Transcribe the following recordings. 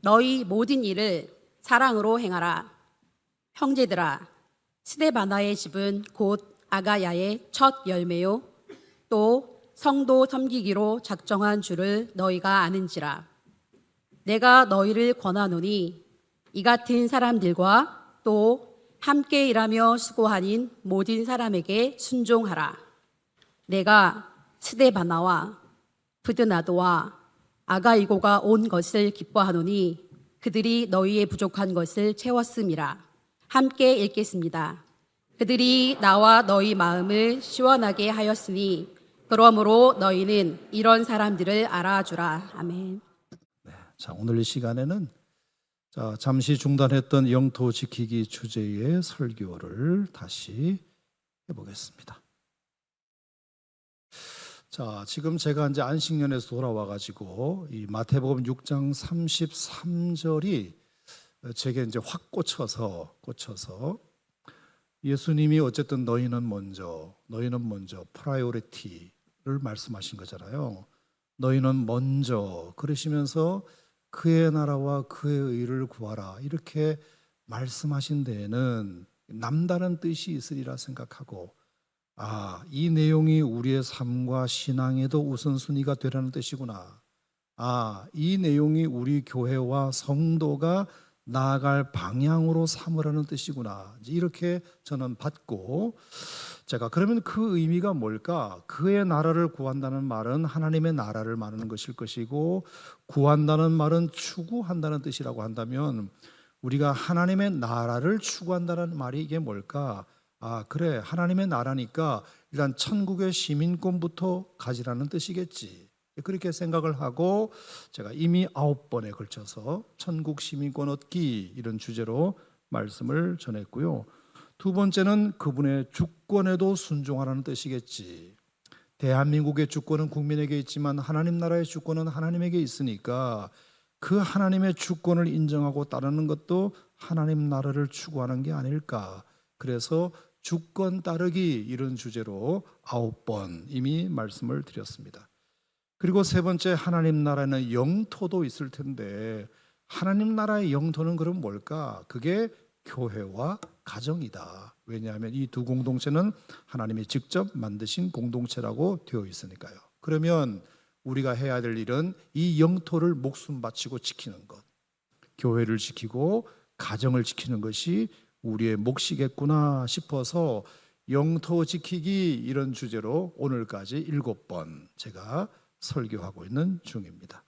너희 모든 일을 사랑으로 행하라. 형제들아, 스데바나의 집은 곧 아가야의 첫 열매요 또 성도 섬기기로 작정한 줄을 너희가 아는지라. 내가 너희를 권하노니 이 같은 사람들과 또 함께 일하며 수고하는 모든 사람에게 순종하라. 내가 스데바나와 브드나도와 아가이고가 온 것을 기뻐하노니 그들이 너희의 부족한 것을 채웠음이라. 함께 읽겠습니다. 그들이 나와 너희 마음을 시원하게 하였으니 그러므로 너희는 이런 사람들을 알아주라. 아멘. 자, 오늘 이 시간에는 잠시 중단했던 영토 지키기 주제의 설교를 다시 해보겠습니다. 자, 지금 제가 이제 안식년에서 돌아와 가지고 이 마태복음 6장 33절이 제게 이제 확 꽂혀서 예수님이 어쨌든 너희는 먼저 프라이오리티를 말씀하신 거잖아요. 너희는 먼저 그러시면서 그의 나라와 그의 의를 구하라 이렇게 말씀하신 데에는 남다른 뜻이 있으리라 생각하고, 이 내용이 우리의 삶과 신앙에도 우선순위가 되라는 뜻이구나. 이 내용이 우리 교회와 성도가 나아갈 방향으로 삼으라는 뜻이구나. 이렇게 저는 받고, 제가 그러면 그 의미가 뭘까? 그의 나라를 구한다는 말은 하나님의 나라를 말하는 것일 것이고, 구한다는 말은 추구한다는 뜻이라고 한다면 우리가 하나님의 나라를 추구한다는 말이 이게 뭘까? 그래, 하나님의 나라니까 일단 천국의 시민권부터 가지라는 뜻이겠지. 그렇게 생각을 하고 제가 이미 9번에 걸쳐서 천국 시민권 얻기 이런 주제로 말씀을 전했고요. 두 번째는 그분의 주권에도 순종하라는 뜻이겠지. 대한민국의 주권은 국민에게 있지만 하나님 나라의 주권은 하나님에게 있으니까 그 하나님의 주권을 인정하고 따르는 것도 하나님 나라를 추구하는 게 아닐까. 그래서 주권 따르기 이런 주제로 9번 이미 말씀을 드렸습니다. 그리고 세 번째, 하나님 나라에는 영토도 있을 텐데 하나님 나라의 영토는 그럼 뭘까? 그게 교회와 가정이다. 왜냐하면 이 두 공동체는 하나님이 직접 만드신 공동체라고 되어 있으니까요. 그러면 우리가 해야 될 일은 이 영토를 목숨 바치고 지키는 것, 교회를 지키고 가정을 지키는 것이 우리의 몫이겠구나 싶어서 영토 지키기 이런 주제로 오늘까지 7번 제가 설교하고 있는 중입니다.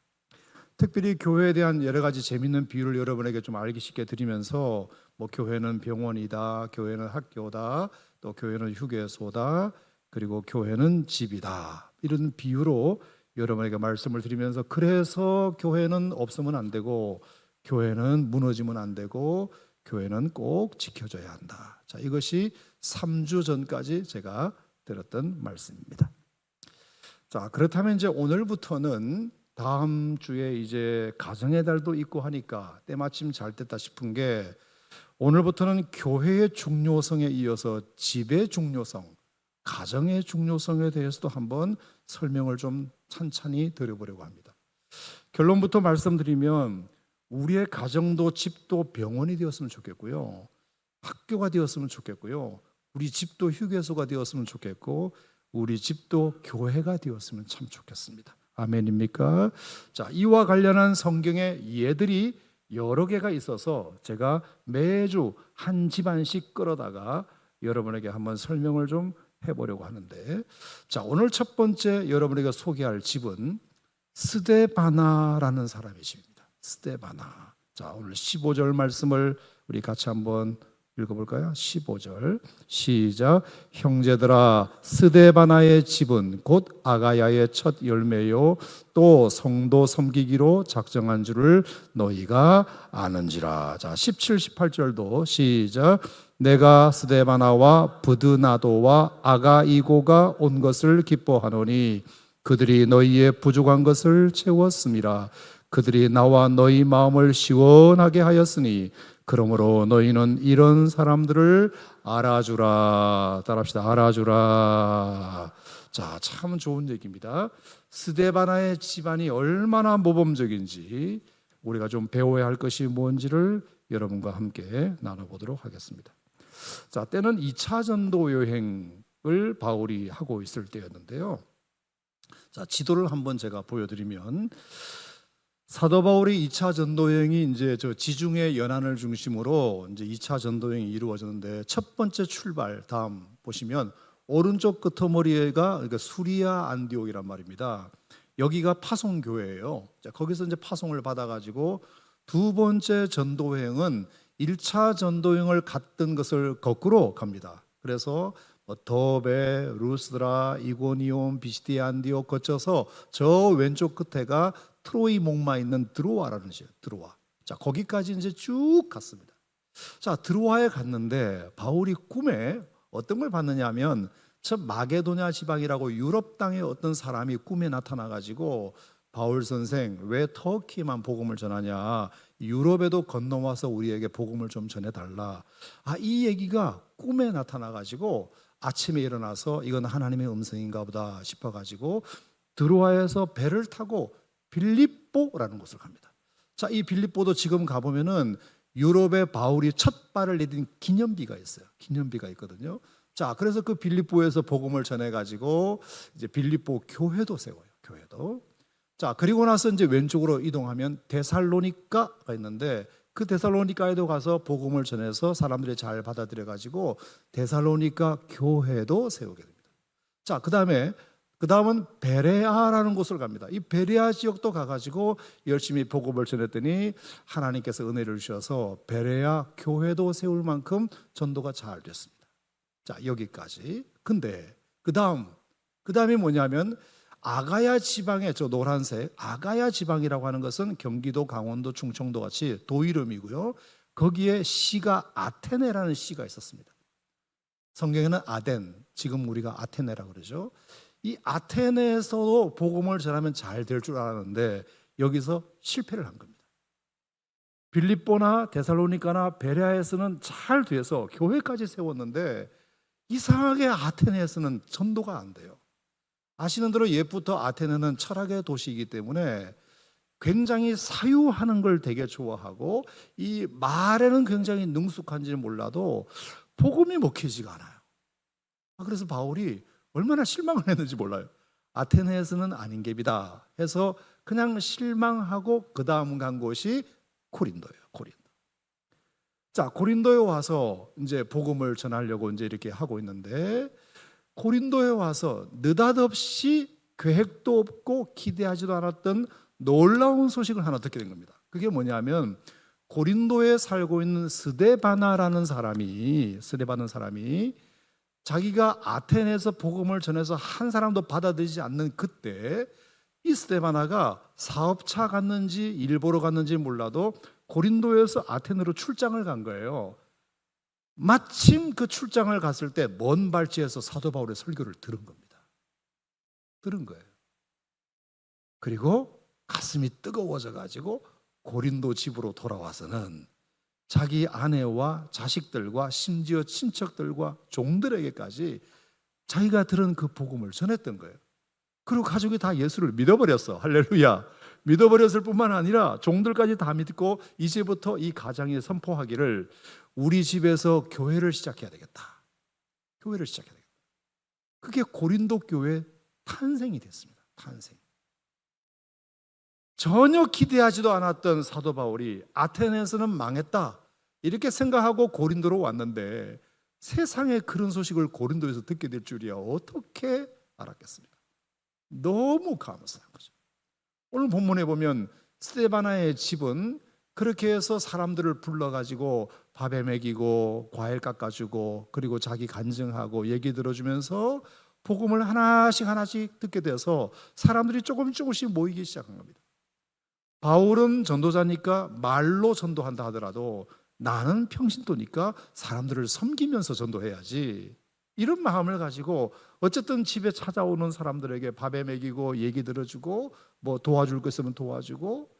특별히 교회에 대한 여러 가지 재미있는 비유를 여러분에게 좀 알기 쉽게 드리면서 교회는 병원이다, 교회는 학교다, 또 교회는 휴게소다, 그리고 교회는 집이다 이런 비유로 여러분에게 말씀을 드리면서, 그래서 교회는 없으면 안 되고 교회는 무너지면 안 되고 교회는 꼭 지켜줘야 한다. 자, 이것이 3주 전까지 제가 들었던 말씀입니다. 자, 그렇다면 이제 오늘부터는 다음 주에 이제 가정의 달도 있고 하니까 때마침 잘 됐다 싶은 게, 오늘부터는 교회의 중요성에 이어서 집의 중요성, 가정의 중요성에 대해서도 한번 설명을 좀 찬찬히 드려보려고 합니다. 결론부터 말씀드리면 우리의 가정도 집도 병원이 되었으면 좋겠고요, 학교가 되었으면 좋겠고요, 우리 집도 휴게소가 되었으면 좋겠고, 우리 집도 교회가 되었으면 참 좋겠습니다. 아멘입니까? 자, 이와 관련한 성경의 예들이 여러 개가 있어서 제가 매주 한 집안씩 끌어다가 여러분에게 한번 설명을 좀 해보려고 하는데, 자, 오늘 첫 번째 여러분에게 소개할 집은 스데바나라는 사람의 집입니다. 스데바나. 자, 오늘 15절 말씀을 우리 같이 한번 읽어볼까요? 15절 시작. 형제들아, 스데바나의 집은 곧 아가야의 첫 열매요 또 성도 섬기기로 작정한 줄을 너희가 아는지라. 자, 17, 18절도 시작. 내가 스데바나와 브드나도와 아가이고가 온 것을 기뻐하노니 그들이 너희의 부족한 것을 채웠음이라. 그들이 나와 너희 마음을 시원하게 하였으니 그러므로 너희는 이런 사람들을 알아주라. 따라합시다. 알아주라. 자, 참 좋은 얘기입니다. 스데바나의 집안이 얼마나 모범적인지 우리가 좀 배워야 할 것이 뭔지를 여러분과 함께 나눠보도록 하겠습니다. 자, 때는 2차 전도 여행을 바울이 하고 있을 때였는데요. 자, 지도를 한번 제가 보여드리면 사도 바울이 2차 전도 여행이 이제 저 지중해 연안을 중심으로 이제 2차 전도 여행이 이루어졌는데, 첫 번째 출발 다음 보시면 오른쪽 끄트머리가 그러니까 수리아 안디옥이란 말입니다. 여기가 파송 교회예요. 자, 거기서 이제 파송을 받아가지고 두 번째 전도 여행은 1차 전도 여행을 갔던 것을 거꾸로 갑니다. 그래서 더베, 루스드라, 이고니온, 비시디아 안디옥 거쳐서 저 왼쪽 끝에가 트로이 목마 있는 드로아라는 지역, 드로아. 자, 거기까지 이제 쭉 갔습니다. 자, 드로아에 갔는데 바울이 꿈에 어떤 걸 봤느냐 하면, 저 마게도냐 지방이라고 유럽 땅의 어떤 사람이 꿈에 나타나 가지고 바울 선생, 왜 터키만 복음을 전하냐? 유럽에도 건너와서 우리에게 복음을 좀 전해 달라. 이 얘기가 꿈에 나타나 가지고 아침에 일어나서 이건 하나님의 음성인가 보다 싶어 가지고 드로아에서 배를 타고 빌립보라는 곳을 갑니다. 자, 이 빌립보도 지금 가보면은 유럽에 바울이 첫 발을 내딘 기념비가 있어요. 기념비가 있거든요. 자, 그래서 그 빌립보에서 복음을 전해가지고 이제 빌립보 교회도 세워요. 교회도. 자, 그리고 나서 이제 왼쪽으로 이동하면 데살로니가가 있는데, 그 데살로니가에도 가서 복음을 전해서 사람들이 잘 받아들여가지고 데살로니가 교회도 세우게 됩니다. 자, 그 다음은 베레아라는 곳을 갑니다. 이 베레아 지역도 가가지고 열심히 복음을 전했더니 하나님께서 은혜를 주셔서 베레아 교회도 세울 만큼 전도가 잘 됐습니다. 자, 여기까지. 근데 그 다음이 뭐냐면 아가야 지방의 저 노란색 아가야 지방이라고 하는 것은 경기도, 강원도, 충청도 같이 도 이름이고요. 거기에 시가 아테네라는 시가 있었습니다. 성경에는 아덴, 지금 우리가 아테네라고 그러죠. 이 아테네에서도 복음을 전하면 잘 될 줄 알았는데 여기서 실패를 한 겁니다. 빌립보나 데살로니가나 베레아에서는 잘 돼서 교회까지 세웠는데 이상하게 아테네에서는 전도가 안 돼요. 아시는 대로 옛부터 아테네는 철학의 도시이기 때문에 굉장히 사유하는 걸 되게 좋아하고 이 말에는 굉장히 능숙한지 몰라도 복음이 먹히지가 않아요. 그래서 바울이 얼마나 실망을 했는지 몰라요. 아테네에서는 아닌 갭이다 해서 그냥 실망하고 그 다음 간 곳이 고린도예요. 고린도. 자, 고린도에 와서 이제 복음을 전하려고 이제 이렇게 하고 있는데, 고린도에 와서 느닷없이 계획도 없고 기대하지도 않았던 놀라운 소식을 하나 듣게 된 겁니다. 그게 뭐냐면 고린도에 살고 있는 스데바나라는 사람이 자기가 아테네에서 복음을 전해서 한 사람도 받아들이지 않는 그때 이 스데바나가 사업차 갔는지 일 보러 갔는지 몰라도 고린도에서 아테네로 출장을 간 거예요. 마침 그 출장을 갔을 때 먼 발치에서 사도 바울의 설교를 들은 겁니다. 들은 거예요. 그리고 가슴이 뜨거워져 가지고 고린도 집으로 돌아와서는 자기 아내와 자식들과 심지어 친척들과 종들에게까지 자기가 들은 그 복음을 전했던 거예요. 그리고 가족이 다 예수를 믿어버렸어. 할렐루야. 믿어버렸을 뿐만 아니라 종들까지 다 믿고 이제부터 이 가장이 선포하기를 우리 집에서 교회를 시작해야 되겠다. 교회를 시작해야 되겠다. 그게 고린도 교회 탄생이 됐습니다. 탄생. 전혀 기대하지도 않았던 사도 바울이 아테네에서는 망했다 이렇게 생각하고 고린도로 왔는데 세상에 그런 소식을 고린도에서 듣게 될 줄이야 어떻게 알았겠습니까? 너무 감사한 거죠. 오늘 본문에 보면 스데바나의 집은 그렇게 해서 사람들을 불러가지고 밥에 먹이고 과일 깎아주고 그리고 자기 간증하고 얘기 들어주면서 복음을 하나씩 듣게 돼서 사람들이 조금씩 모이기 시작한 겁니다. 바울은 전도자니까 말로 전도한다 하더라도 나는 평신도니까 사람들을 섬기면서 전도해야지 이런 마음을 가지고 어쨌든 집에 찾아오는 사람들에게 밥에 먹이고 얘기 들어주고 뭐 도와줄 거 있으면 도와주고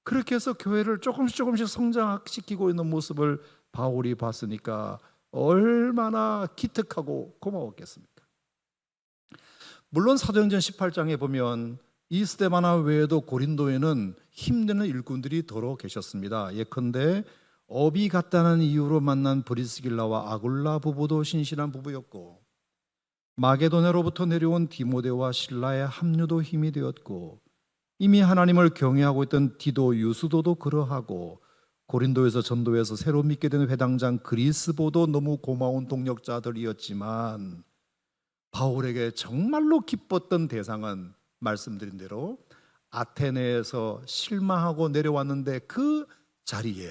그렇게 해서 교회를 조금씩 성장시키고 있는 모습을 바울이 봤으니까 얼마나 기특하고 고마웠겠습니까? 물론 사도행전 18장에 보면 이 스데바나 외에도 고린도에는 힘드는 일꾼들이 더러 계셨습니다. 예컨대 업이 같다는 이유로 만난 브리스길라와 아굴라 부부도 신실한 부부였고, 마게도냐로부터 내려온 디모데와 실라의 합류도 힘이 되었고, 이미 하나님을 경외하고 있던 디도 유수도도 그러하고, 고린도에서 전도해서 새로 믿게 된 회당장 그리스보도 너무 고마운 동력자들이었지만, 바울에게 정말로 기뻤던 대상은 말씀드린 대로 아테네에서 실망하고 내려왔는데 그 자리에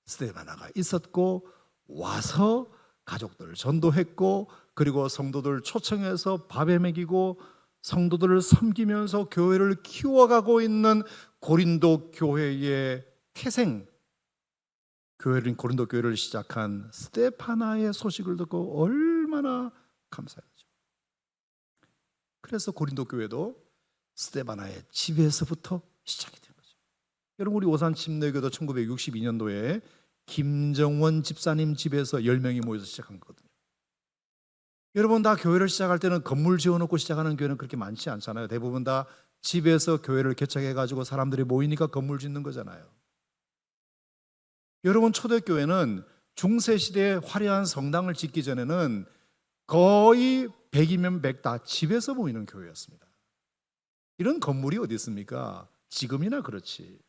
스데바나가 있었고, 와서 가족들을 전도했고, 그리고 성도들 초청해서 밥에 먹이고 성도들을 섬기면서 교회를 키워가고 있는 고린도 교회의 태생, 고린도 교회를 시작한 스데파나의 소식을 듣고 얼마나 감사했죠. 그래서 고린도 교회도 스데바나의 집에서부터 시작이 된 거죠. 여러분, 우리 오산 침례교도 1962년도에 김정원 집사님 집에서 10명이 모여서 시작한 거거든요. 여러분, 다 교회를 시작할 때는 건물 지어놓고 시작하는 교회는 그렇게 많지 않잖아요. 대부분 다 집에서 교회를 개척해가지고 사람들이 모이니까 건물 짓는 거잖아요. 여러분, 초대교회는 중세시대에 화려한 성당을 짓기 전에는 거의 100이면 100 다 집에서 모이는 교회였습니다. 이런 건물이 어디 있습니까? 지금이나 그렇지.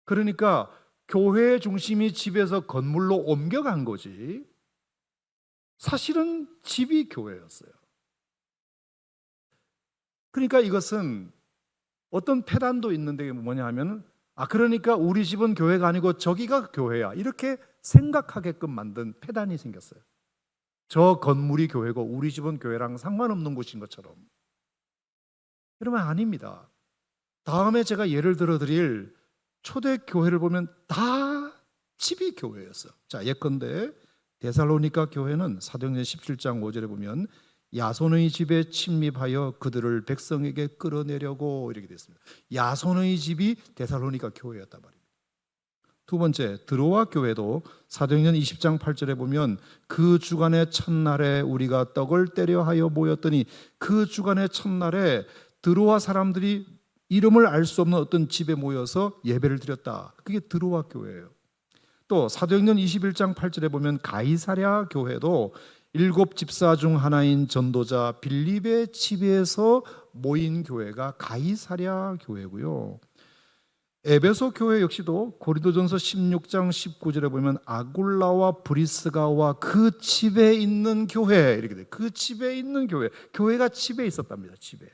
그러니까 교회의 중심이 집에서 건물로 옮겨간 거지, 사실은 집이 교회였어요. 그러니까 이것은 어떤 패단도 있는데 뭐냐 하면, 그러니까 우리 집은 교회가 아니고 저기가 교회야, 이렇게 생각하게끔 만든 패단이 생겼어요. 저 건물이 교회고 우리 집은 교회랑 상관없는 곳인 것처럼. 여러분, 아닙니다. 다음에 제가 예를 들어 드릴 초대교회를 보면 다 집이 교회였어요. 자, 예컨대 데살로니가 교회는 사도행전 17장 5절에 보면 야손의 집에 침입하여 그들을 백성에게 끌어내려고 이렇게 됐습니다. 야손의 집이 데살로니가 교회였단 말입니다. 두 번째, 드로아 교회도 사도행전 20장 8절에 보면 그 주간의 첫날에 우리가 떡을 때려 하여 모였더니, 그 주간의 첫날에 드로아 사람들이 이름을 알 수 없는 어떤 집에 모여서 예배를 드렸다. 그게 드로아 교회예요. 또 사도행전 21장 8절에 보면 가이사랴 교회도 7 집사 중 하나인 전도자 빌립의 집에서 모인 교회가 가이사랴 교회고요. 에베소 교회 역시도 고린도전서 16장 19절에 보면 아굴라와 브리스가와 그 집에 있는 교회, 이렇게 돼요. 그 집에 있는 교회, 교회가 집에 있었답니다. 집에.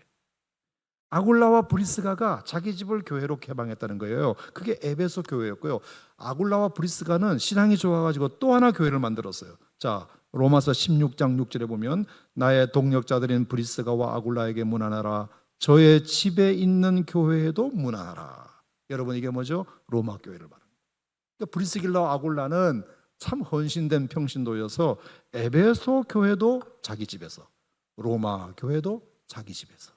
아굴라와 브리스가가 자기 집을 교회로 개방했다는 거예요. 그게 에베소 교회였고요. 아굴라와 브리스가는 신앙이 좋아가지고 또 하나 교회를 만들었어요. 자, 로마서 16장 6절에 보면 나의 동력자들인 브리스가와 아굴라에게 문안하라. 저의 집에 있는 교회에도 문안하라. 여러분, 이게 뭐죠? 로마 교회를 말합니다. 그러니까 브리스길라와 아굴라는 참 헌신된 평신도여서 에베소 교회도 자기 집에서, 로마 교회도 자기 집에서.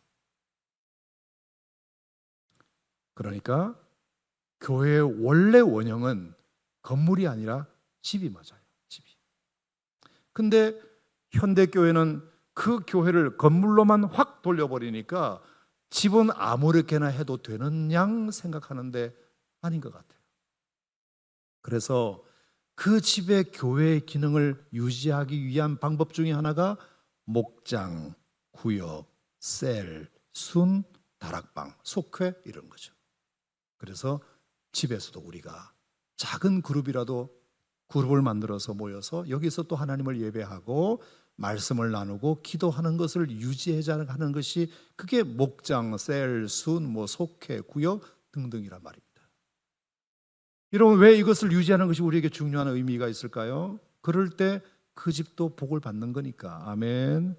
그러니까 교회의 원래 원형은 건물이 아니라 집이 맞아요. 집이. 근데 현대교회는 그 교회를 건물로만 확 돌려버리니까 집은 아무렇게나 해도 되는 양 생각하는데 아닌 것 같아요. 그래서 그 집의 교회의 기능을 유지하기 위한 방법 중에 하나가 목장, 구역, 셀, 순, 다락방, 속회 이런 거죠. 그래서 집에서도 우리가 작은 그룹이라도 그룹을 만들어서 모여서 여기서 또 하나님을 예배하고 말씀을 나누고 기도하는 것을 유지하는 것이, 그게 목장, 셀, 순, 속회, 구역 등등이란 말입니다. 여러분, 왜 이것을 유지하는 것이 우리에게 중요한 의미가 있을까요? 그럴 때 그 집도 복을 받는 거니까. 아멘.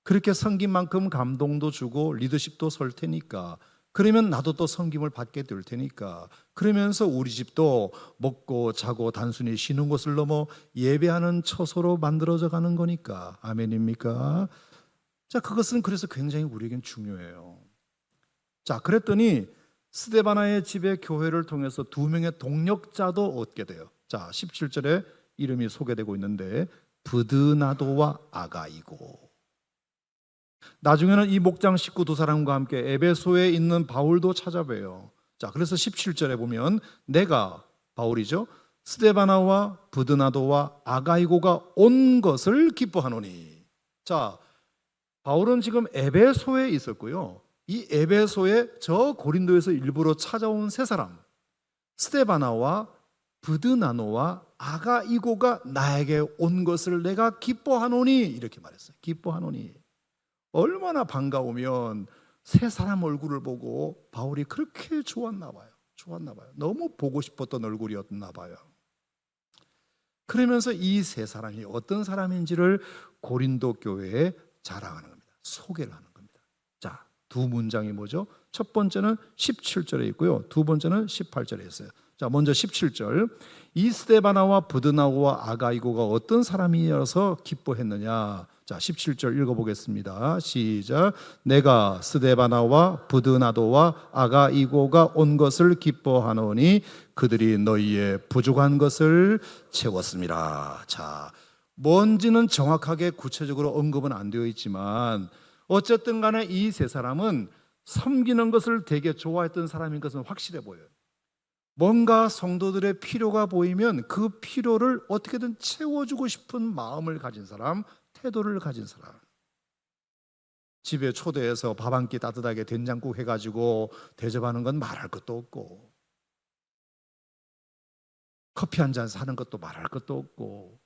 그렇게 섬긴 만큼 감동도 주고 리더십도 설 테니까, 그러면 나도 또 섬김을 받게 될 테니까, 그러면서 우리 집도 먹고 자고 단순히 쉬는 곳을 넘어 예배하는 처소로 만들어져 가는 거니까. 아멘입니까? 자, 그것은 그래서 굉장히 우리에겐 중요해요. 자, 그랬더니 스데바나의 집의 교회를 통해서 2명의 동력자도 얻게 돼요. 자, 17절에 이름이 소개되고 있는데, 브드나도와 아가이고. 나중에는 이 목장 식구 두 사람과 함께 에베소에 있는 바울도 찾아봬요. 자, 그래서 17절에 보면 내가 바울이죠. 스데바나와 브드나도와 아가이고가 온 것을 기뻐하노니. 자, 바울은 지금 에베소에 있었고요. 이 에베소에 저 고린도에서 일부러 찾아온 세 사람, 스데바나와 브드나노와 아가이고가 나에게 온 것을 내가 기뻐하노니, 이렇게 말했어요. 기뻐하노니. 얼마나 반가우면 세 사람 얼굴을 보고 바울이 그렇게 좋았나 봐요. 너무 보고 싶었던 얼굴이었나 봐요. 그러면서 이 세 사람이 어떤 사람인지를 고린도 교회에 자랑하는 겁니다. 소개를 하는 겁니다. 자, 두 문장이 뭐죠? 첫 번째는 17절에 있고요. 두 번째는 18절에 있어요. 자, 먼저 17절. 이 스데바나와 브드나고와 아가이고가 어떤 사람이어서 기뻐했느냐? 자, 17절 읽어보겠습니다. 시작. 내가 스데바나와 브드나도와 아가이고가 온 것을 기뻐하노니 그들이 너희의 부족한 것을 채웠습니다. 자, 뭔지는 정확하게 구체적으로 언급은 안 되어 있지만 어쨌든 간에 이 세 사람은 섬기는 것을 되게 좋아했던 사람인 것은 확실해 보여요. 뭔가 성도들의 필요가 보이면 그 필요를 어떻게든 채워주고 싶은 마음을 가진 사람, 태도를 가진 사람. 집에 초대해서 밥 한 끼 따뜻하게 된장국 해가지고 대접하는 건 말할 것도 없고, 커피 한 잔 사는 것도 말할 것도 없고,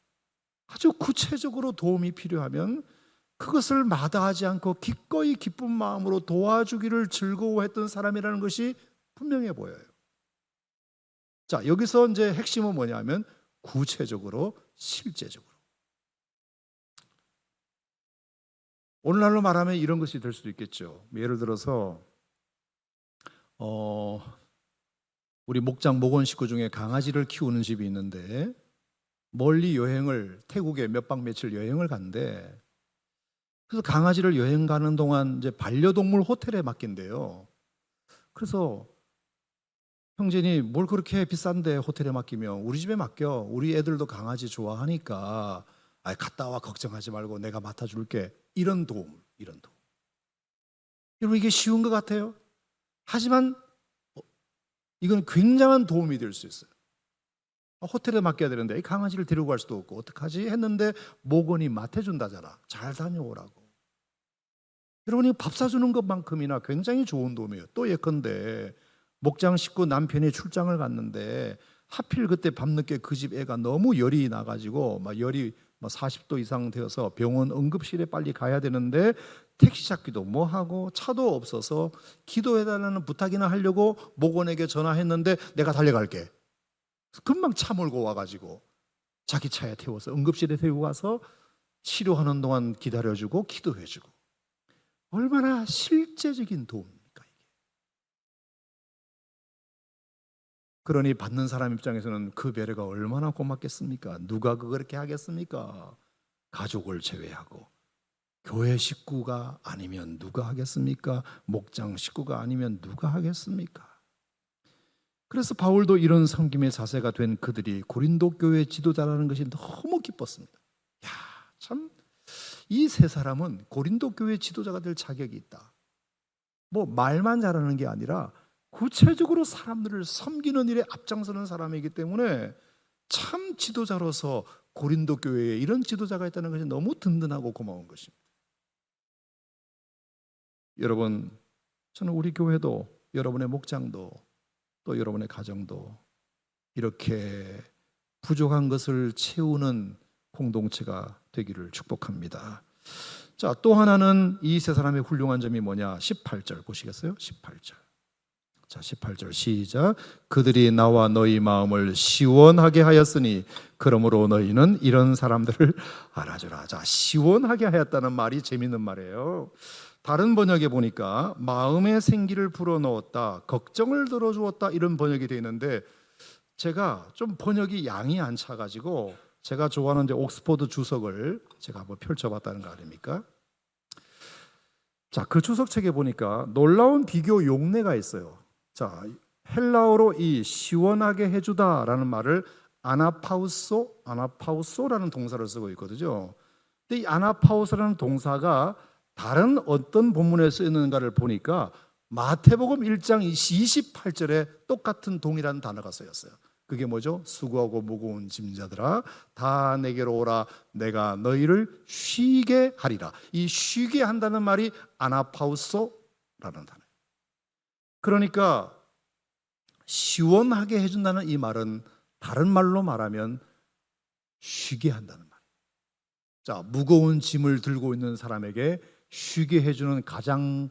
아주 구체적으로 도움이 필요하면 그것을 마다하지 않고 기꺼이 기쁜 마음으로 도와주기를 즐거워했던 사람이라는 것이 분명해 보여요. 자, 여기서 이제 핵심은 뭐냐면 구체적으로, 실제적으로. 오늘날로 말하면 이런 것이 될 수도 있겠죠. 예를 들어서 우리 목장 목원 식구 중에 강아지를 키우는 집이 있는데 멀리 여행을, 태국에 몇 박 며칠 여행을 간대. 그래서 강아지를 여행 가는 동안 이제 반려동물 호텔에 맡긴대요. 그래서 형제니 뭘 그렇게 비싼데 호텔에 맡기면 우리 집에 맡겨. 우리 애들도 강아지 좋아하니까 갔다 와 걱정하지 말고 내가 맡아줄게. 이런 도움. 여러분, 이게 쉬운 것 같아요. 하지만 이건 굉장한 도움이 될 수 있어요. 호텔에 맡겨야 되는데 이 강아지를 데리고 갈 수도 없고 어떡하지 했는데 목원이 맡아준다잖아. 잘 다녀오라고. 여러분이 밥 사주는 것만큼이나 굉장히 좋은 도움이에요. 또 예컨대 목장 식구 남편이 출장을 갔는데 하필 그때 밤늦게 그 집 애가 너무 열이 나가지고 열이 40도 이상 되어서 병원 응급실에 빨리 가야 되는데 택시 잡기도 뭐하고 차도 없어서 기도해달라는 부탁이나 하려고 목원에게 전화했는데 내가 달려갈게. 금방 차 몰고 와가지고 자기 차에 태워서 응급실에 태우고 가서 치료하는 동안 기다려주고 기도해주고. 얼마나 실제적인 도움입니까 이게. 그러니 받는 사람 입장에서는 그 배려가 얼마나 고맙겠습니까? 누가 그렇게 하겠습니까? 가족을 제외하고. 교회 식구가 아니면 누가 하겠습니까? 목장 식구가 아니면 누가 하겠습니까? 그래서 바울도 이런 섬김의 자세가 된 그들이 고린도 교회 지도자라는 것이 너무 기뻤습니다. 야, 참 이 세 사람은 고린도 교회 지도자가 될 자격이 있다. 뭐 말만 잘하는 게 아니라 구체적으로 사람들을 섬기는 일에 앞장서는 사람이기 때문에 참 지도자로서 고린도 교회에 이런 지도자가 있다는 것이 너무 든든하고 고마운 것입니다. 여러분, 저는 우리 교회도, 여러분의 목장도, 또 여러분의 가정도 이렇게 부족한 것을 채우는 공동체가 되기를 축복합니다. 자, 또 하나는 이 세 사람의 훌륭한 점이 뭐냐? 18절 보시겠어요? 18절. 자, 18절 시작. 그들이 나와 너희 마음을 시원하게 하였으니 그러므로 너희는 이런 사람들을 알아주라. 자, 시원하게 하였다는 말이 재밌는 말이에요. 다른 번역에 보니까 마음의 생기를 불어넣었다, 걱정을 들어주었다, 이런 번역이 되어 있는데 제가 좀 번역이 양이 안 차가지고 제가 좋아하는 이제 옥스퍼드 주석을 제가 한번 펼쳐봤다는 거 아닙니까? 자, 그 주석책에 보니까 놀라운 비교 용례가 있어요. 자, 헬라어로 이 시원하게 해주다라는 말을 아나파우소라는 동사를 쓰고 있거든요. 근데 이 아나파우소라는 동사가 다른 어떤 본문에 쓰여 있는가를 보니까 마태복음 1장 28절에 똑같은 동일한 단어가 쓰였어요. 그게 뭐죠? 수고하고 무거운 짐자들아 다 내게로 오라 내가 너희를 쉬게 하리라. 이 쉬게 한다는 말이 아나파우소라는 단어예요. 그러니까 시원하게 해준다는 이 말은 다른 말로 말하면 쉬게 한다는 말이에요. 자, 무거운 짐을 들고 있는 사람에게 쉬게 해주는 가장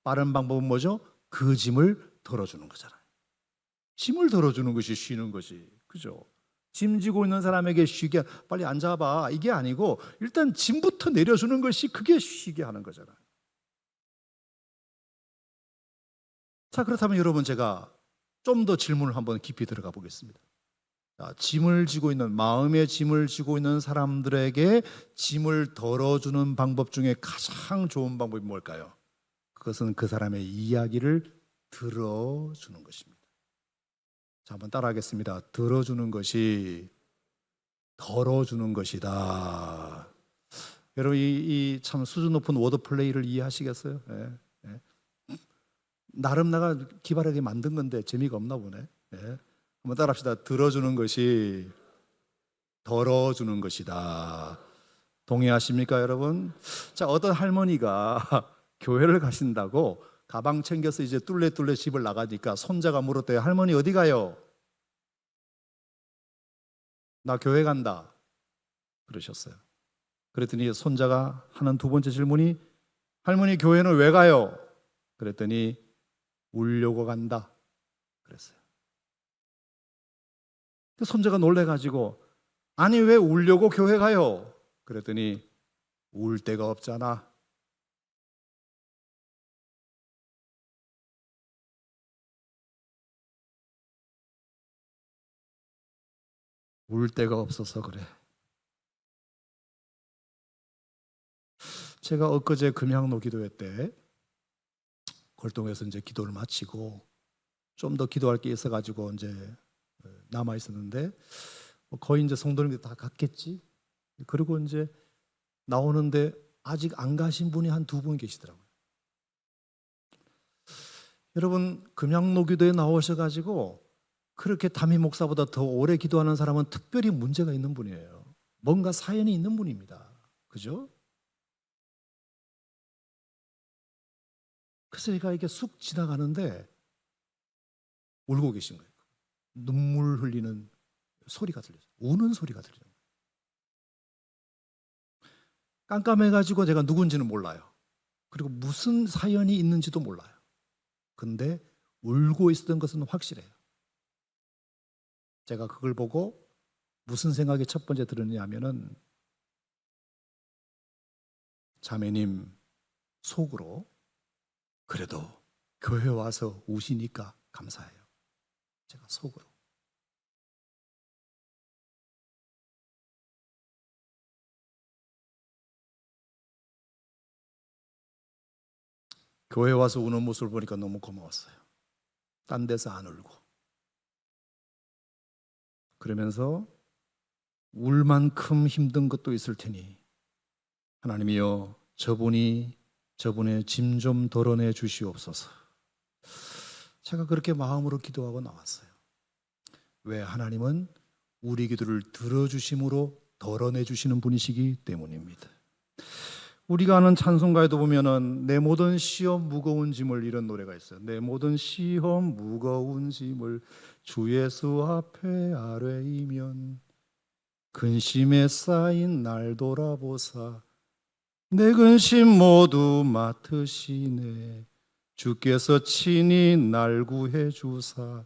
빠른 방법은 뭐죠? 그 짐을 덜어주는 거잖아요. 짐을 덜어주는 것이 쉬는 것이, 그죠? 짐 지고 있는 사람에게 쉬게, 빨리 앉아봐, 이게 아니고 일단 짐부터 내려주는 것이 그게 쉬게 하는 거잖아요. 자, 그렇다면 여러분, 제가 좀 더 질문을 한번 깊이 들어가 보겠습니다. 자, 짐을 지고 있는, 마음의 짐을 지고 있는 사람들에게 짐을 덜어주는 방법 중에 가장 좋은 방법이 뭘까요? 그것은 그 사람의 이야기를 들어주는 것입니다. 자, 한번 따라하겠습니다. 들어주는 것이 덜어주는 것이다. 여러분, 이 참 수준 높은 워드플레이를 이해하시겠어요? 예, 예. 나름 내가 기발하게 만든 건데 재미가 없나 보네. 예. 한번 따라합시다. 들어주는 것이 덜어주는 것이다. 동의하십니까, 여러분? 자, 어떤 할머니가 교회를 가신다고 가방 챙겨서 이제 뚫레뚫레 집을 나가니까 손자가 물었대요. 할머니 어디 가요? 나 교회 간다. 그러셨어요. 그랬더니 손자가 하는 두 번째 질문이 할머니 교회는 왜 가요? 그랬더니 울려고 간다. 그랬어요. 그 손자가 놀래가지고 아니 왜 울려고 교회 가요? 그랬더니 울 데가 없잖아. 울 데가 없어서 그래. 제가 엊그제 금양로 기도회 때 골동에서 이제 기도를 마치고 좀 더 기도할 게 있어가지고 이제 남아 있었는데 거의 이제 성도님들 다 갔겠지. 그리고 이제 나오는데 아직 안 가신 분이 한 두 분 계시더라고요. 여러분 금양로 기도에 나오셔가지고 그렇게 담임 목사보다 더 오래 기도하는 사람은 특별히 문제가 있는 분이에요. 뭔가 사연이 있는 분입니다. 그죠? 그래서 제가 이렇게 쑥 지나가는데 울고 계신 거예요. 눈물 흘리는 소리가 들려요. 우는 소리가 들려요. 깜깜해가지고 제가 누군지는 몰라요. 그리고 무슨 사연이 있는지도 몰라요. 근데 울고 있었던 것은 확실해요. 제가 그걸 보고 무슨 생각이 첫 번째 들었냐면은 자매님 속으로 그래도 교회 와서 우시니까 감사해요. 제가 속으로. 교회 와서 우는 모습을 보니까 너무 고마웠어요. 딴 데서 안 울고. 그러면서 울 만큼 힘든 것도 있을 테니 하나님이여 저분의 짐 좀 덜어내 주시옵소서. 제가 그렇게 마음으로 기도하고 나왔어요. 왜? 하나님은 우리 기도를 들어주심으로 덜어내 주시는 분이시기 때문입니다. 우리가 아는 찬송가에도 보면은 내 모든 시험 무거운 짐을 이런 노래가 있어요. 내 모든 시험 무거운 짐을 주 예수 앞에 아뢰이면 근심에 쌓인 날 돌아보사 내 근심 모두 맡으시네 주께서 친히 날 구해 주사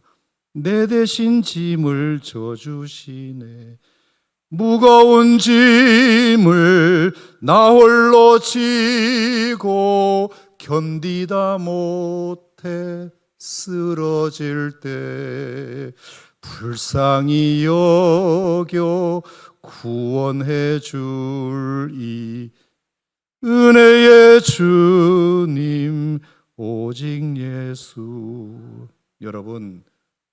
내 대신 짐을 져주시네 무거운 짐을 나 홀로 지고 견디다 못해 쓰러질 때 불쌍히 여겨 구원해 줄 이 은혜의 주님 오직 예수. 여러분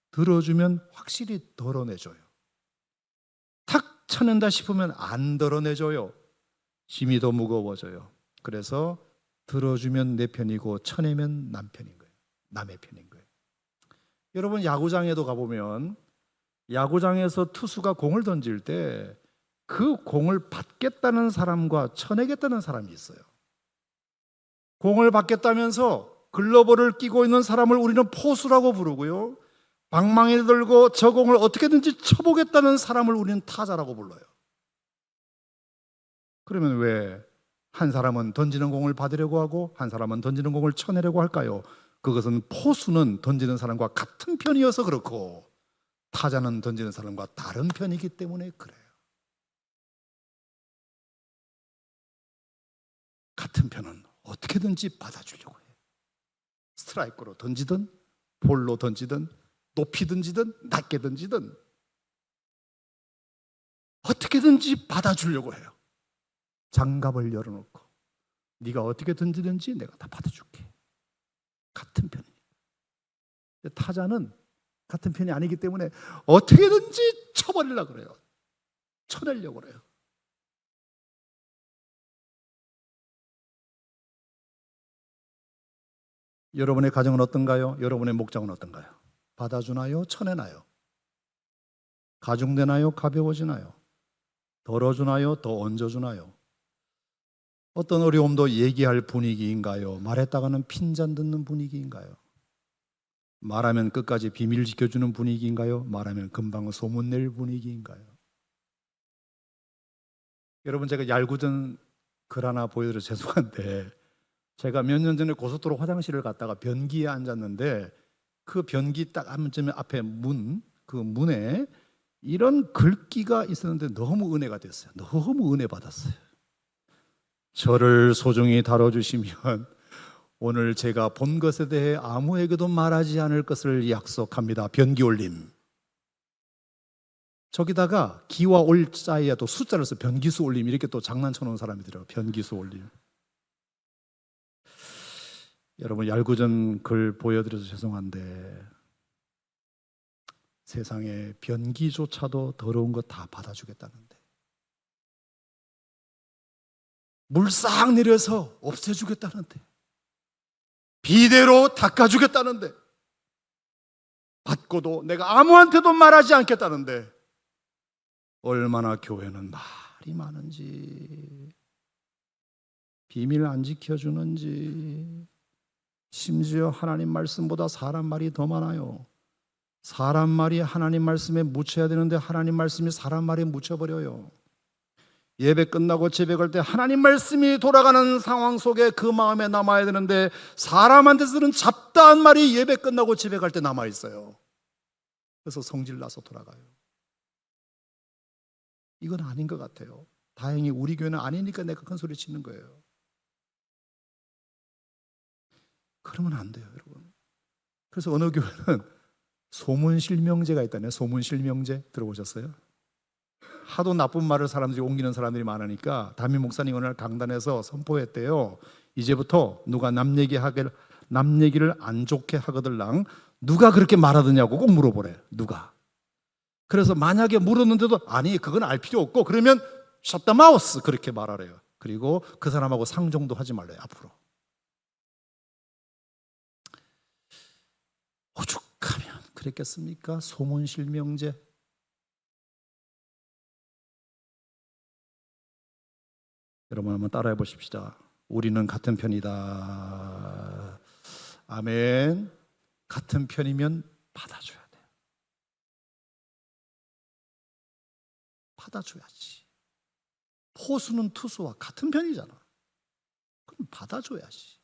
들어주면 확실히 덜어내줘요. 탁 쳐낸다 싶으면 안 덜어내줘요. 힘이 더 무거워져요. 그래서 들어주면 내 편이고 쳐내면 남 편인 거예요. 남의 편인 거예요. 여러분 야구장에도 가보면 야구장에서 투수가 공을 던질 때 그 공을 받겠다는 사람과 쳐내겠다는 사람이 있어요. 공을 받겠다면서 글러브를 끼고 있는 사람을 우리는 포수라고 부르고요, 방망이를 들고 저 공을 어떻게든지 쳐보겠다는 사람을 우리는 타자라고 불러요. 그러면 왜 한 사람은 던지는 공을 받으려고 하고 한 사람은 던지는 공을 쳐내려고 할까요? 그것은 포수는 던지는 사람과 같은 편이어서 그렇고 타자는 던지는 사람과 다른 편이기 때문에 그래요. 같은 편은 어떻게든지 받아주려고 해요. 스트라이크로 던지든 볼로 던지든 높이 던지든 낮게 던지든 어떻게든지 받아주려고 해요. 장갑을 열어놓고 네가 어떻게 던지든지 내가 다 받아줄게. 같은 편이니까. 타자는 같은 편이 아니기 때문에 어떻게든지 쳐버리려고 그래요. 쳐내려고 그래요. 여러분의 가정은 어떤가요? 여러분의 목장은 어떤가요? 받아주나요? 쳐내나요? 가중되나요? 가벼워지나요? 덜어주나요? 더 얹어주나요? 어떤 어려움도 얘기할 분위기인가요? 말했다가는 핀잔 듣는 분위기인가요? 말하면 끝까지 비밀 지켜주는 분위기인가요? 말하면 금방 소문낼 분위기인가요? 여러분 제가 얄궂은 글 하나 보여드려서 죄송한데, 제가 몇 년 전에 고속도로 화장실을 갔다가 변기에 앉았는데 그 변기 딱 앉으면 앞에 그 문에 이런 글귀가 있었는데 너무 은혜가 됐어요. 너무 은혜 받았어요. 저를 소중히 다뤄주시면 오늘 제가 본 것에 대해 아무에게도 말하지 않을 것을 약속합니다. 변기 올림. 저기다가 기와 올 자에 또 숫자를 써 변기수 올림 이렇게 또 장난쳐 놓은 사람이더라고요. 변기수 올림. 여러분 얄궂은 글 보여드려서 죄송한데 세상에 변기조차도 더러운 거 다 받아주겠다는데, 물 싹 내려서 없애주겠다는데, 비데로 닦아주겠다는데, 받고도 내가 아무한테도 말하지 않겠다는데 얼마나 교회는 말이 많은지, 비밀 안 지켜주는지. 심지어 하나님 말씀보다 사람 말이 더 많아요. 사람 말이 하나님 말씀에 묻혀야 되는데 하나님 말씀이 사람 말에 묻혀버려요. 예배 끝나고 집에 갈 때 하나님 말씀이 돌아가는 상황 속에 그 마음에 남아야 되는데 사람한테 쓰는 잡다한 말이 예배 끝나고 집에 갈 때 남아있어요. 그래서 성질 나서 돌아가요. 이건 아닌 것 같아요. 다행히 우리 교회는 아니니까 내가 큰 소리 치는 거예요. 그러면 안 돼요, 여러분. 그래서 어느 교회는 소문실명제가 있다네요. 소문실명제 들어보셨어요? 하도 나쁜 말을 사람들이 옮기는 사람들이 많으니까 담임 목사님 어느 날 강단에서 선포했대요. 이제부터 누가 남 얘기를 안 좋게 하거들랑 누가 그렇게 말하더냐고 꼭 물어보래. 누가? 그래서 만약에 물었는데도 아니 그건 알 필요 없고 그러면 shut the mouth 그렇게 말하래요. 그리고 그 사람하고 상종도 하지 말래요. 앞으로. 오죽하면 그랬겠습니까? 소문실명제. 여러분 한번 따라해 보십시다. 우리는 같은 편이다. 아멘. 같은 편이면 받아줘야 돼요. 받아줘야지. 포수는 투수와 같은 편이잖아. 그럼 받아줘야지.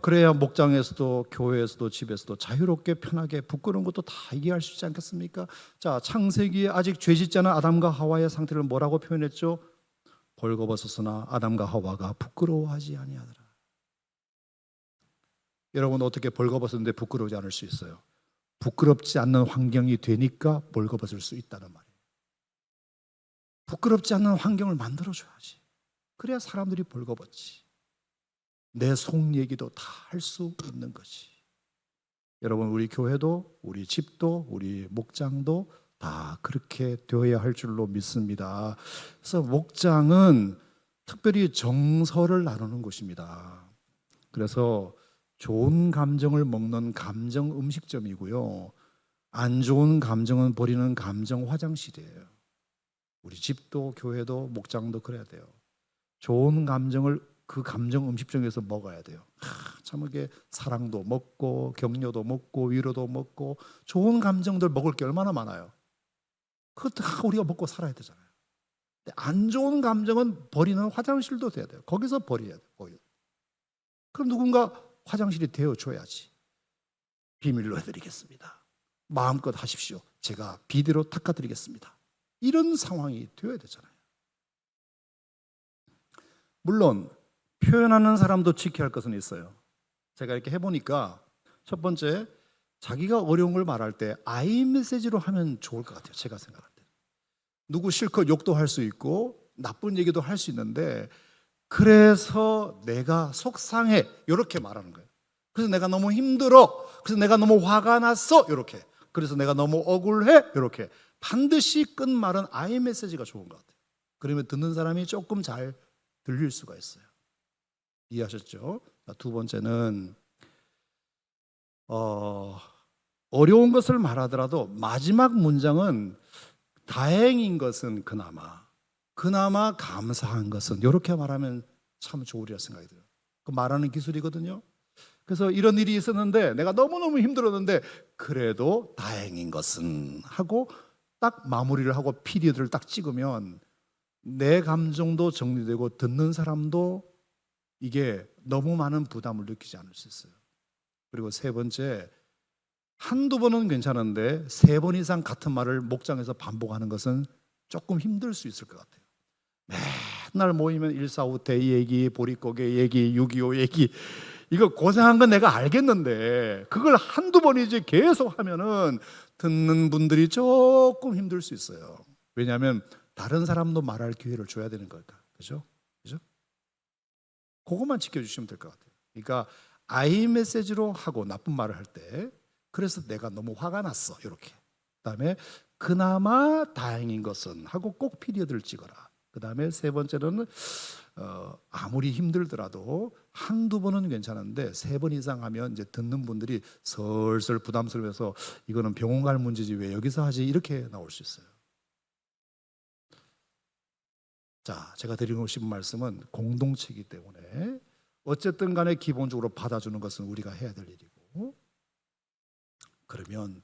그래야 목장에서도 교회에서도 집에서도 자유롭게 편하게 부끄러운 것도 다 얘기할 수 있지 않겠습니까? 자, 창세기에 아직 죄 짓지 않은 아담과 하와의 상태를 뭐라고 표현했죠? 벌거벗었으나 아담과 하와가 부끄러워하지 아니하더라. 여러분 어떻게 벌거벗었는데 부끄러우지 않을 수 있어요? 부끄럽지 않는 환경이 되니까 벌거벗을 수 있다는 말이에요. 부끄럽지 않는 환경을 만들어줘야지. 그래야 사람들이 벌거벗지. 내 속 얘기도 다 할 수 있는 것이. 여러분 우리 교회도 우리 집도 우리 목장도 다 그렇게 되어야 할 줄로 믿습니다. 그래서 목장은 특별히 정서를 나누는 곳입니다. 그래서 좋은 감정을 먹는 감정 음식점이고요, 안 좋은 감정은 버리는 감정 화장실이에요. 우리 집도 교회도 목장도 그래야 돼요. 좋은 감정을 그 감정 음식점에서 먹어야 돼요. 참 이게 사랑도 먹고 격려도 먹고 위로도 먹고 좋은 감정들 먹을 게 얼마나 많아요. 그것도 다 우리가 먹고 살아야 되잖아요. 근데 안 좋은 감정은 버리는 화장실도 돼야 돼요. 거기서 버려야 돼요. 그럼 누군가 화장실이 되어줘야지. 비밀로 해드리겠습니다. 마음껏 하십시오. 제가 비대로 닦아드리겠습니다. 이런 상황이 되어야 되잖아요. 물론 표현하는 사람도 지켜야 할 것은 있어요. 제가 이렇게 해보니까 첫 번째, 자기가 어려운 걸 말할 때 I 메시지로 하면 좋을 것 같아요. 제가 생각할 때 누구 실컷 욕도 할 수 있고 나쁜 얘기도 할 수 있는데, 그래서 내가 속상해 이렇게 말하는 거예요. 그래서 내가 너무 힘들어, 그래서 내가 너무 화가 났어 이렇게, 그래서 내가 너무 억울해 이렇게 반드시 끝말은 I 메시지가 좋은 것 같아요. 그러면 듣는 사람이 조금 잘 들릴 수가 있어요. 이해하셨죠? 두 번째는 어려운 것을 말하더라도 마지막 문장은 다행인 것은 그나마 감사한 것은 이렇게 말하면 참 좋으리라 생각이 들어요. 그 말하는 기술이거든요. 그래서 이런 일이 있었는데 내가 너무너무 힘들었는데 그래도 다행인 것은 하고 딱 마무리를 하고 피리어드를 딱 찍으면 내 감정도 정리되고 듣는 사람도 이게 너무 많은 부담을 느끼지 않을 수 있어요. 그리고 세 번째, 한두 번은 괜찮은데 세 번 이상 같은 말을 목장에서 반복하는 것은 조금 힘들 수 있을 것 같아요. 맨날 모이면 145대 얘기, 보릿고개 얘기, 6.25 얘기, 이거 고생한 건 내가 알겠는데 그걸 한두 번이지 계속 하면은 듣는 분들이 조금 힘들 수 있어요. 왜냐하면 다른 사람도 말할 기회를 줘야 되는 거니까. 그죠? 그것만 지켜주시면 될 것 같아요. 그러니까 I 메시지로 하고 나쁜 말을 할 때, 그래서 내가 너무 화가 났어 이렇게. 그다음에 그나마 다행인 것은 하고 꼭 피리어드를 찍어라. 그다음에 세 번째는 아무리 힘들더라도 한두 번은 괜찮은데 세 번 이상 하면 이제 듣는 분들이 슬슬 부담스러워서 이거는 병원 갈 문제지 왜 여기서 하지 이렇게 나올 수 있어요. 자, 제가 드리고 싶은 말씀은 공동체이기 때문에 어쨌든 간에 기본적으로 받아주는 것은 우리가 해야 될 일이고, 그러면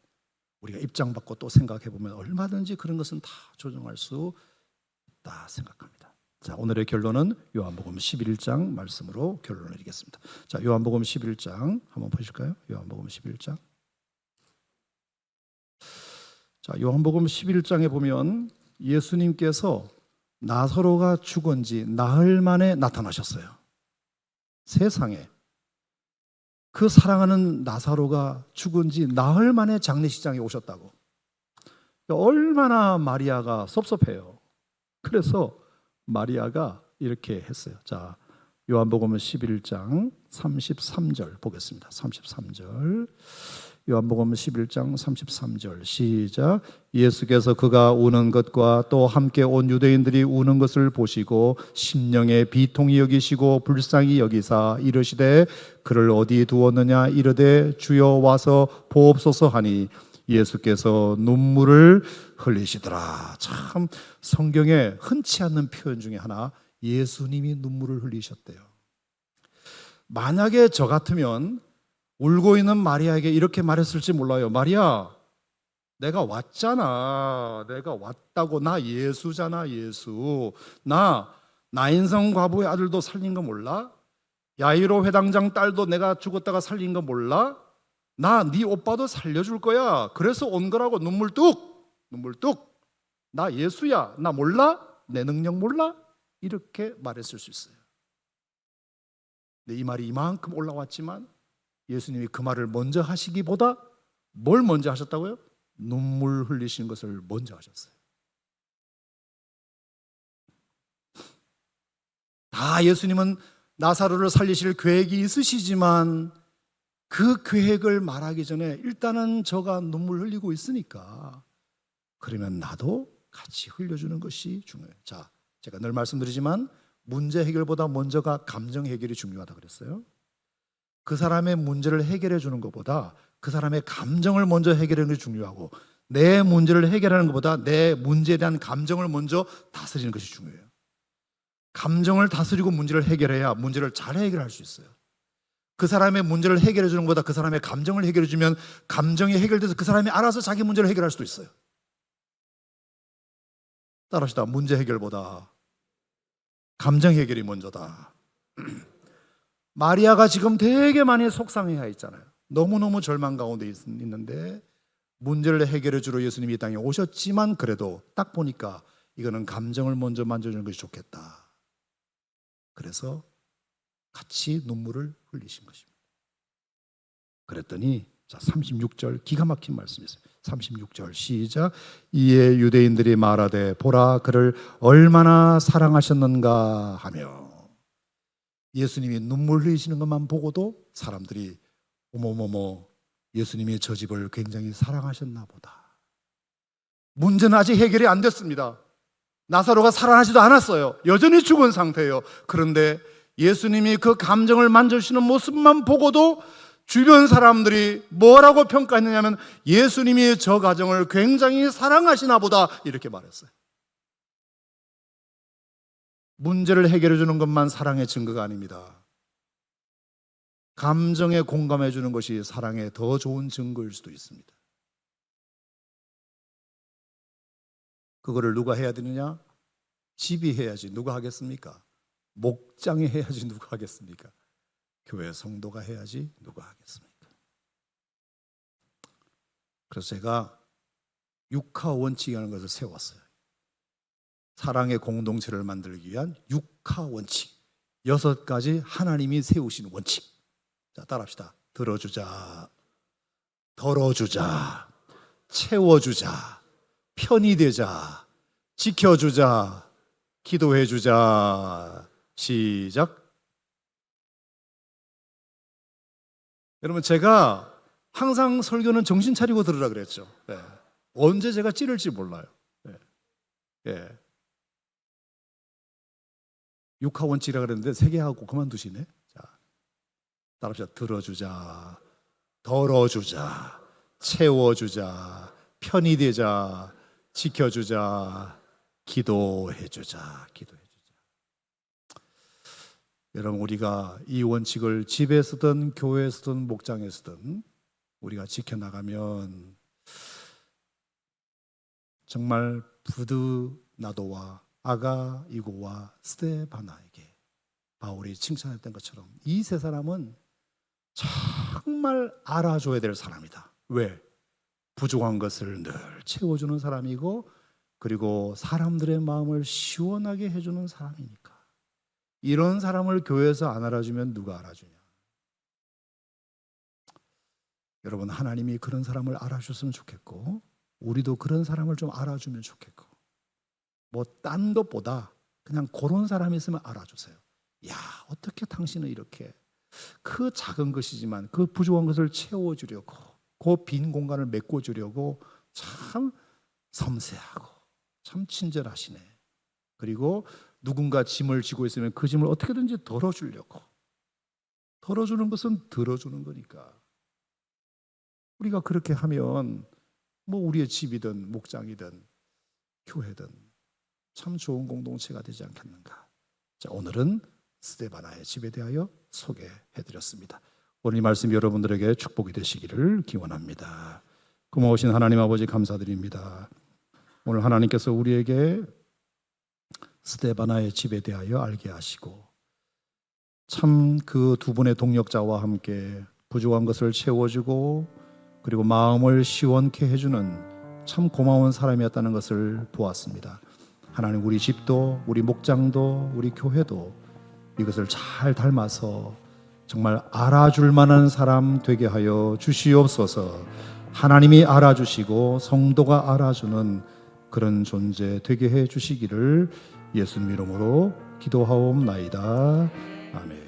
우리가 입장 받고 또 생각해 보면 얼마든지 그런 것은 다 조정할 수 있다 생각합니다. 자, 오늘의 결론은 요한복음 11장 말씀으로 결론을 내리겠습니다. 자, 요한복음 11장 한번 보실까요? 요한복음 11장. 자, 요한복음 11장에 보면 예수님께서 나사로가 죽은 지 나흘 만에 나타나셨어요. 세상에 그 사랑하는 나사로가 죽은 지 나흘 만에 장례식장에 오셨다고. 얼마나 마리아가 섭섭해요. 그래서 마리아가 이렇게 했어요. 자, 요한복음 11장 33절 보겠습니다. 33절. 요한복음 11장 33절 시작. 예수께서 그가 우는 것과 또 함께 온 유대인들이 우는 것을 보시고 심령에 비통히 여기시고 불쌍히 여기사 이르시되 그를 어디 두었느냐 이르되 주여 와서 보옵소서 하니 예수께서 눈물을 흘리시더라. 참 성경에 흔치 않는 표현 중에 하나, 예수님이 눈물을 흘리셨대요. 만약에 저 같으면 울고 있는 마리아에게 이렇게 말했을지 몰라요. 마리아, 내가 왔잖아. 내가 왔다고. 나 예수잖아. 예수. 나 나인성 과부의 아들도 살린 거 몰라? 야이로 회당장 딸도 내가 죽었다가 살린 거 몰라? 나 네 오빠도 살려줄 거야. 그래서 온 거라고. 눈물 뚝. 나 예수야. 나 몰라? 내 능력 몰라? 이렇게 말했을 수 있어요. 근데 이 말이 이만큼 올라왔지만 예수님이 그 말을 먼저 하시기보다 뭘 먼저 하셨다고요? 눈물 흘리신 것을 먼저 하셨어요. 다 예수님은 나사로를 살리실 계획이 있으시지만 그 계획을 말하기 전에 일단은 저가 눈물 흘리고 있으니까 그러면 나도 같이 흘려주는 것이 중요해요. 자, 제가 늘 말씀드리지만 문제 해결보다 먼저가 감정 해결이 중요하다 그랬어요. 그 사람의 문제를 해결해 주는 것보다 그 사람의 감정을 먼저 해결하는 게 중요하고, 내 문제를 해결하는 것보다 내 문제에 대한 감정을 먼저 다스리는 것이 중요해요. 감정을 다스리고 문제를 해결해야 문제를 잘 해결할 수 있어요. 그 사람의 문제를 해결해 주는 것보다 그 사람의 감정을 해결해 주면 감정이 해결돼서 그 사람이 알아서 자기 문제를 해결할 수도 있어요. 따라합시다. 문제 해결보다 감정 해결이 먼저다. 마리아가 지금 되게 많이 속상해야 있잖아요. 너무너무 절망 가운데 있는데 문제를 해결해 주러 예수님이 이 땅에 오셨지만 그래도 딱 보니까 이거는 감정을 먼저 만져주는 것이 좋겠다. 그래서 같이 눈물을 흘리신 것입니다. 그랬더니 자 36절 기가 막힌 말씀이었어요. 36절 시작. 이에 유대인들이 말하되 보라 그를 얼마나 사랑하셨는가 하며, 예수님이 눈물 흘리시는 것만 보고도 사람들이 어머머머 예수님이 저 집을 굉장히 사랑하셨나 보다. 문제는 아직 해결이 안 됐습니다. 나사로가 살아나지도 않았어요. 여전히 죽은 상태예요. 그런데 예수님이 그 감정을 만져주시는 모습만 보고도 주변 사람들이 뭐라고 평가했느냐면 예수님이 저 가정을 굉장히 사랑하시나 보다 이렇게 말했어요. 문제를 해결해 주는 것만 사랑의 증거가 아닙니다. 감정에 공감해 주는 것이 사랑의 더 좋은 증거일 수도 있습니다. 그거를 누가 해야 되느냐? 집이 해야지 누가 하겠습니까? 목장이 해야지 누가 하겠습니까? 교회 성도가 해야지 누가 하겠습니까? 그래서 제가 육하 원칙이라는 것을 세웠어요. 사랑의 공동체를 만들기 위한 육하 원칙, 6가지 하나님이 세우신 원칙. 자, 따라합시다. 들어주자, 덜어주자, 채워주자, 편히 되자, 지켜주자, 기도해주자. 시작. 여러분, 제가 항상 설교는 정신 차리고 들으라 그랬죠. 네. 언제 제가 찌를지 몰라요. 네. 네. 육하 원칙이라 그랬는데 3개 하고 그만두시네. 자, 따라합시다. 들어주자, 덜어주자, 채워주자, 편히 되자, 지켜주자, 기도해주자. 여러분, 우리가 이 원칙을 집에서든 교회에서든 목장에서든 우리가 지켜나가면 정말 부드나도와 아가이고와 스데바나에게 바울이 칭찬했던 것처럼 이 3사람은 정말 알아줘야 될 사람이다. 왜? 부족한 것을 늘 채워주는 사람이고, 그리고 사람들의 마음을 시원하게 해주는 사람이니까. 이런 사람을 교회에서 안 알아주면 누가 알아주냐? 여러분, 하나님이 그런 사람을 알아주셨으면 좋겠고, 우리도 그런 사람을 좀 알아주면 좋겠고, 뭐 딴 것보다 그냥 그런 사람이 있으면 알아주세요. 야, 어떻게 당신은 이렇게 그 작은 것이지만 그 부족한 것을 채워주려고, 그 빈 공간을 메꿔주려고 참 섬세하고 참 친절하시네. 그리고 누군가 짐을 지고 있으면 그 짐을 어떻게든지 덜어주려고. 덜어주는 것은 들어주는 거니까. 우리가 그렇게 하면 뭐 우리의 집이든 목장이든 교회든 참 좋은 공동체가 되지 않겠는가. 자, 오늘은 스데바나의 집에 대하여 소개해드렸습니다. 오늘 이 말씀 여러분들에게 축복이 되시기를 기원합니다. 고마우신 하나님 아버지 감사드립니다. 오늘 하나님께서 우리에게 스데바나의 집에 대하여 알게 하시고, 참 그 2분의 동역자와 함께 부족한 것을 채워주고 그리고 마음을 시원케 해주는 참 고마운 사람이었다는 것을 보았습니다. 하나님, 우리 집도 우리 목장도 우리 교회도 이것을 잘 닮아서 정말 알아줄 만한 사람 되게 하여 주시옵소서. 하나님이 알아주시고 성도가 알아주는 그런 존재 되게 해 주시기를 예수님 이름으로 기도하옵나이다. 아멘.